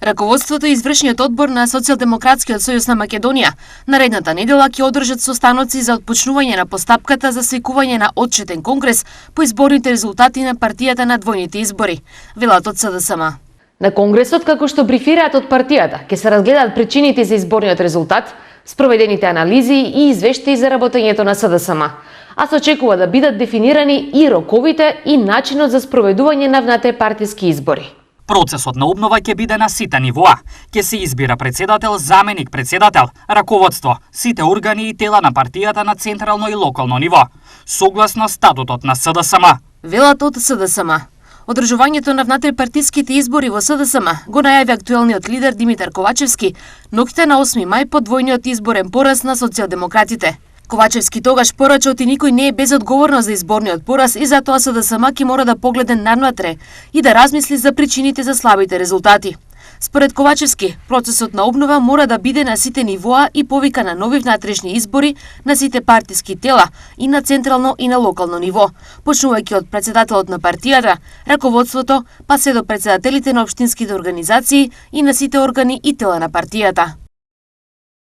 Раководството и извршниот одбор на Социјалдемократскиот сојуз на Македонија наредната недела ќе одржат состаноци за отпочнување на постапката за свикување на отчетен конгрес по изборните резултати на партијата на двојните избори, велат од СДСМ. На конгресот, како што брифираат од партијата, ќе се разгледаат причините за изборниот резултат, спроведените анализи и извештаи за работењето на СДСМ, а се очекува да бидат дефинирани и роковите и начинот за спроведување на внатрепартиски избори. Процесот на обнова ќе биде на сите нивоа. Ќе се избира председател, заменик председател, раководство, сите органи и тела на партијата на централно и локално ниво, согласно статутот на СДСМ. Велат од СДСМ. Одржувањето на внатрепартиските избори во СДСМ го најави актуелниот лидер Димитар Ковачевски ноќта на 8 мај по двојниот изборен пораз на социјалдемократите. Ковачевски тогаш порача оти никој не е безодговорно за изборниот пораз и затоа СДСМ ќе мора да погледа навнатре и да размисли за причините за слабите резултати. Според Ковачевски, процесот на обнова мора да биде на сите нивоа и повика на нови внатрешни избори на сите партиски тела и на централно и на локално ниво, почнувајќи од председателот на партијата, раководството, па се до председателите на општинските организации и на сите органи и тела на партијата.